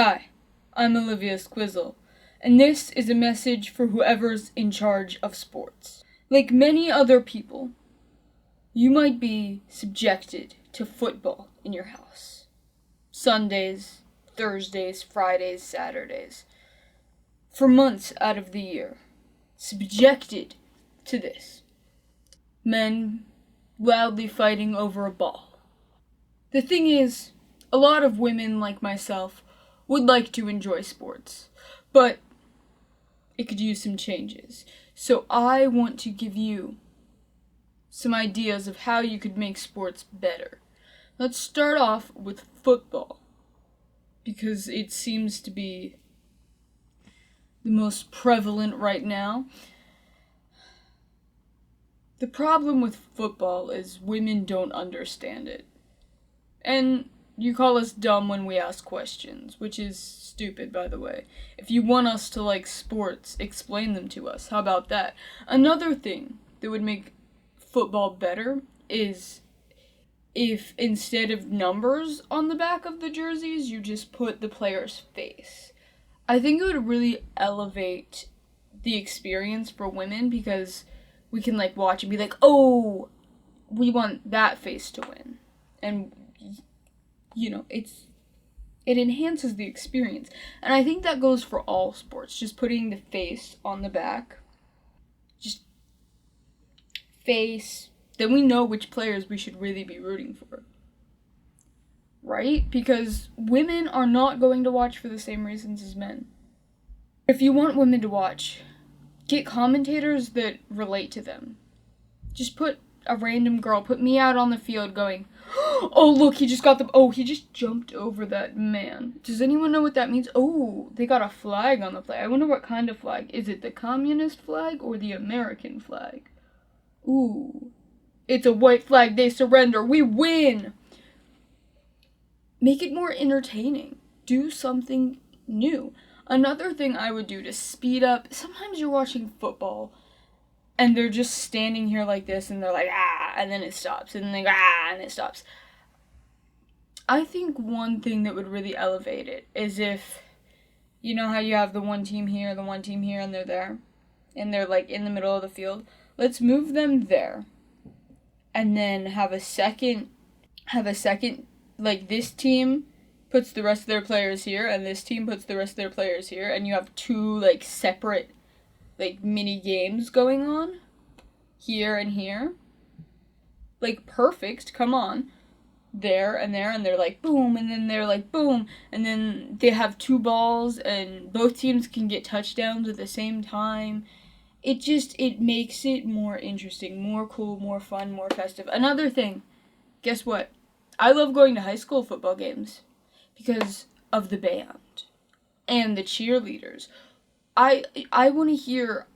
Hi, I'm Olivia Squizzle, and this is a message for whoever's in charge of sports. Like many other people, you might be subjected to football in your house. Sundays, Thursdays, Fridays, Saturdays. For months out of the year. Subjected to this. Men loudly fighting over a ball. The thing is, a lot of women like myself would like to enjoy sports, but it could use some changes. So I want to give you some ideas of how you could make sports better. Let's start off with football, because it seems to be the most prevalent right now. The problem with football is women don't understand it. And you call us dumb when we ask questions, which is stupid, by the way. If you want us to like sports, explain them to us. How about that? Another thing that would make football better is if instead of numbers on the back of the jerseys, you just put the player's face. I think it would really elevate the experience for women because we can like watch and be like, oh, we want that face to win. And it enhances the experience. And I think that goes for all sports. Just putting the face on the back. Just face. Then we know which players we should really be rooting for. Right? Because women are not going to watch for the same reasons as men. If you want women to watch, get commentators that relate to them. Just put a random girl, put me out on the field going, oh, look, he just jumped over that man. Does anyone know what that means? Oh, they got a flag on the play. I wonder what kind of flag. Is it the communist flag or the American flag? Ooh, it's a white flag. They surrender. We win. Make it more entertaining. Do something new. Another thing I would do to speed up, sometimes you're watching football and they're just standing here like this and they're like, ah, and then it stops, and then they go, ah, and it stops. I think one thing that would really elevate it is if, you know how you have the one team here, and they're there, and they're like in the middle of the field? Let's move them there, and then have a second, like this team puts the rest of their players here, and this team puts the rest of their players here, and you have two, like, separate, like, mini games going on, here and here. Like, perfect, come on. There, and they're like, boom, and then they're like, boom, and then they have two balls, and both teams can get touchdowns at the same time. It makes it more interesting, more cool, more fun, more festive. Another thing, guess what? I love going to high school football games because of the band and the cheerleaders. I want to hear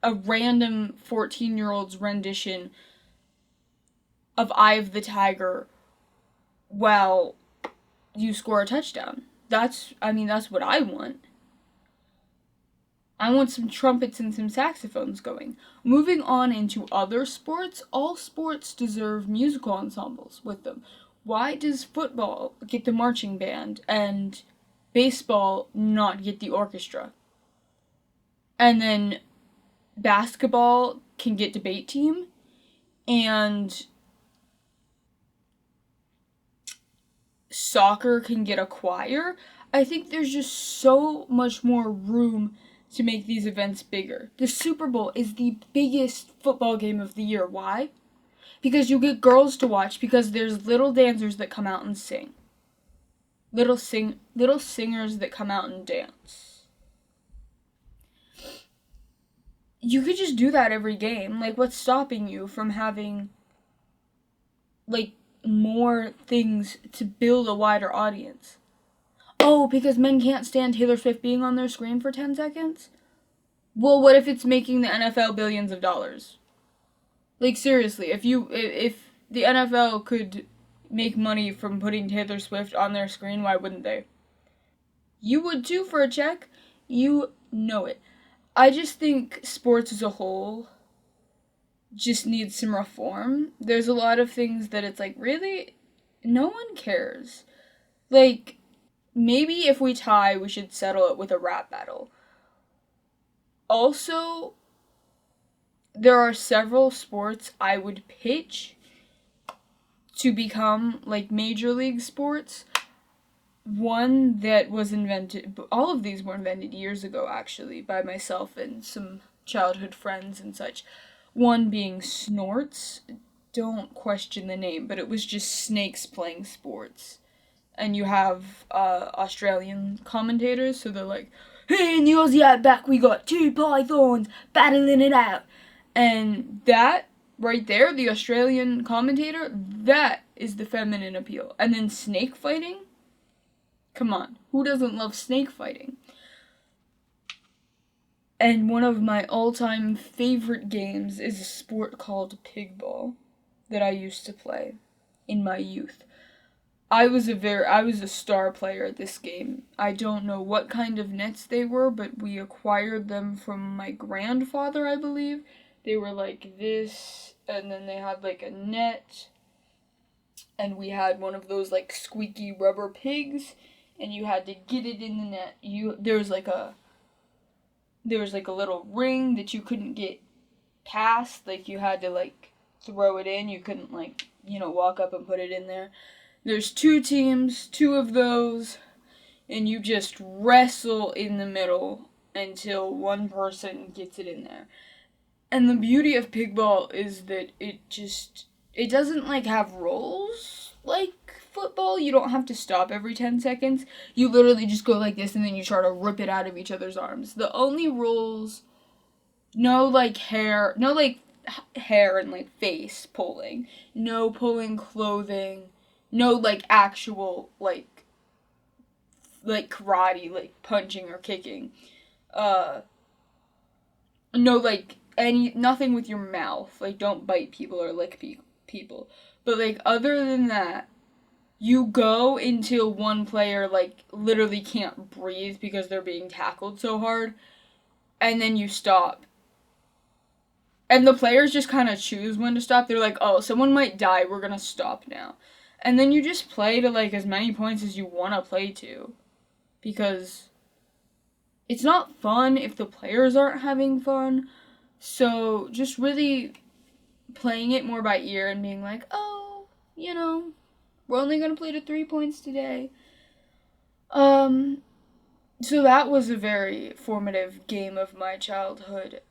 a random 14-year-old's rendition of Eye of the Tiger while you score a touchdown. That's what I want. I want some trumpets and some saxophones going. Moving on into other sports, all sports deserve musical ensembles with them. Why does football get the marching band and baseball not get the orchestra? And then basketball can get debate team, and soccer can get a choir. I think there's just so much more room to make these events bigger. The Super Bowl is the biggest football game of the year. Why? Because you get girls to watch, because there's little dancers that come out and sing. Little singers that come out and dance. You could just do that every game. Like, what's stopping you from having, like, more things to build a wider audience? Oh, because men can't stand Taylor Swift being on their screen for 10 seconds? Well, what if it's making the NFL billions of dollars? Like, seriously, if the NFL could make money from putting Taylor Swift on their screen, why wouldn't they? You would too for a check. You know it. I just think sports as a whole just needs some reform. There's a lot of things that it's like, really? No one cares. Like, maybe if we tie, we should settle it with a rap battle. Also, there are several sports I would pitch to become like major league sports. One that was invented, all of these were invented years ago actually, by myself and some childhood friends and such. One being Snorts. Don't question the name, but it was just snakes playing sports. And you have Australian commentators, so they're like, "Hey, in the Aussie Outback, we got two pythons battling it out." And that right there, the Australian commentator, that is the feminine appeal. And then snake fighting? Come on, who doesn't love snake fighting? And one of my all-time favorite games is a sport called pigball that I used to play in my youth. I was a star player at this game. I don't know what kind of nets they were, but we acquired them from my grandfather, I believe. They were like this, and then they had like a net, and we had one of those like squeaky rubber pigs, and you had to get it in the net. There was like a little ring that you couldn't get past, like you had to like throw it in. You couldn't like, walk up and put it in there. There's two teams, two of those, and you just wrestle in the middle until one person gets it in there. And the beauty of pigball is that it doesn't like have rolls like football. You don't have to stop every 10 seconds. You literally just go like this and then you try to rip it out of each other's arms. The only rules, no like hair, no like hair and like face pulling, no pulling clothing, no like actual like karate, like punching or kicking. Uh no like nothing with your mouth. Like don't bite people or lick people. But like other than that, you go until one player like literally can't breathe because they're being tackled so hard, and then you stop. And the players just kind of choose when to stop. They're like, "Oh, someone might die. We're going to stop now." And then you just play to like as many points as you want to play to, because it's not fun if the players aren't having fun. So just really playing it more by ear and being like, "Oh, we're only going to play to 3 points today." Um so that was a very formative game of my childhood.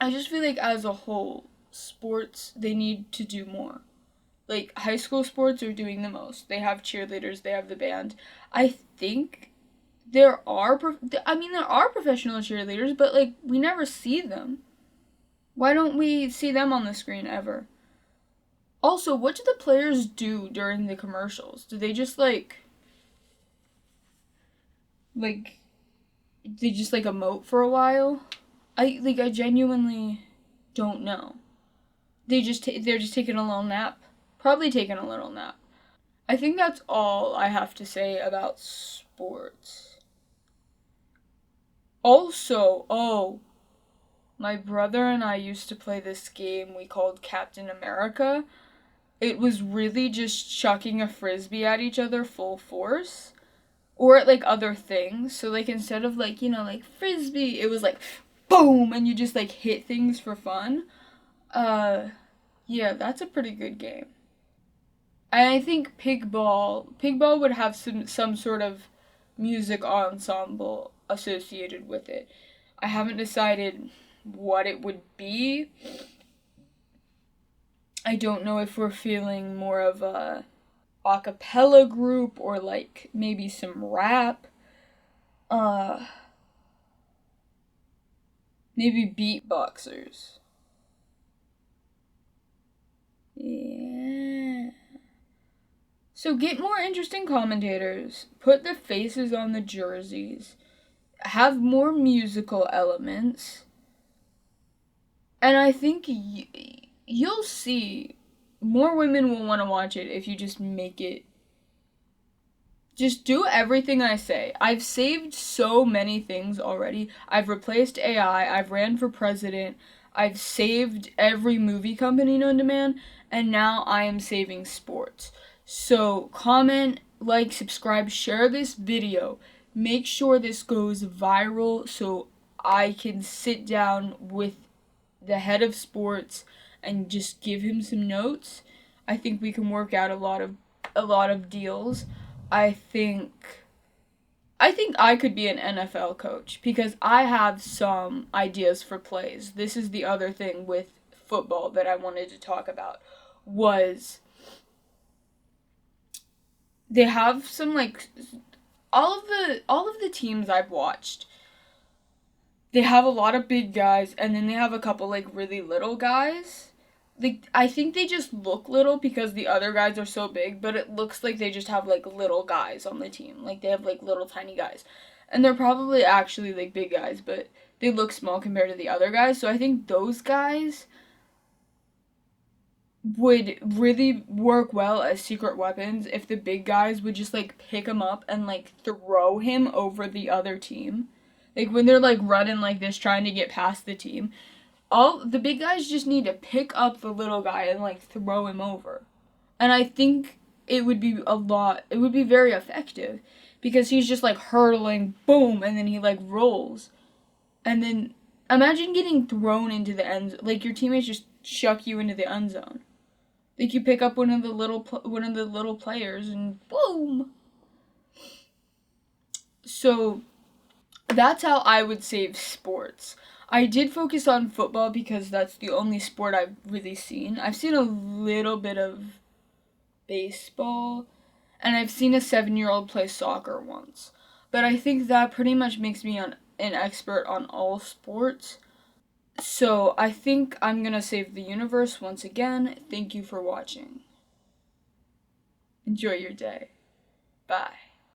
I just feel like as a whole, sports they need to do more. Like high school sports are doing the most. They have cheerleaders, they have the band. I think there are professional cheerleaders, but like we never see them. Why don't we see them on the screen ever? Also, what do the players do during the commercials? Do they just like they just like emote for a while? I genuinely don't know. They're just taking a little nap. Probably taking a little nap. I think that's all I have to say about sports. Also, my brother and I used to play this game we called Captain America. It was really just chucking a frisbee at each other full force, or at like other things. So like instead of like, like frisbee, it was like boom and you just like hit things for fun. Uh yeah, that's a pretty good game. And I think pigball would have some sort of music ensemble associated with it. I haven't decided what it would be. I don't know if we're feeling more of a cappella group or like maybe some rap. Uh Maybe beatboxers. Yeah. So get more interesting commentators, put the faces on the jerseys, have more musical elements, and I think you'll see more women will want to watch it if you just make it. Just do everything I say. I've saved so many things already. I've replaced AI, I've ran for president, I've saved every movie company known to man, and now I am saving sports. So comment like, subscribe, share this video. Make sure this goes viral so I can sit down with the head of sports and just give him some notes. I think we can work out a lot of deals. I think I could be an NFL coach because I have some ideas for plays. This is the other thing with football that I wanted to talk about was they have some like all of the teams I've watched. They have a lot of big guys and then they have a couple like really little guys. Like I think they just look little because the other guys are so big, but it looks like they just have like little guys on the team. Like they have like little tiny guys. And they're probably actually like big guys, but they look small compared to the other guys. So I think those guys would really work well as secret weapons if the big guys would just like pick him up and like throw him over the other team. Like when they're like running like this trying to get past the team, all the big guys just need to pick up the little guy and like throw him over. And I think it would be very effective because he's just like hurtling, boom, and then he like rolls. And then imagine getting thrown into the end, like your teammates just chuck you into the end zone. Like you pick up one of the little players and boom. So that's how I would save sports. I did focus on football because that's the only sport I've really seen. I've seen a little bit of baseball and I've seen a 7-year-old play soccer once. But I think that pretty much makes me an expert on all sports. So I think I'm gonna save the universe once again. Thank you for watching. Enjoy your day. Bye.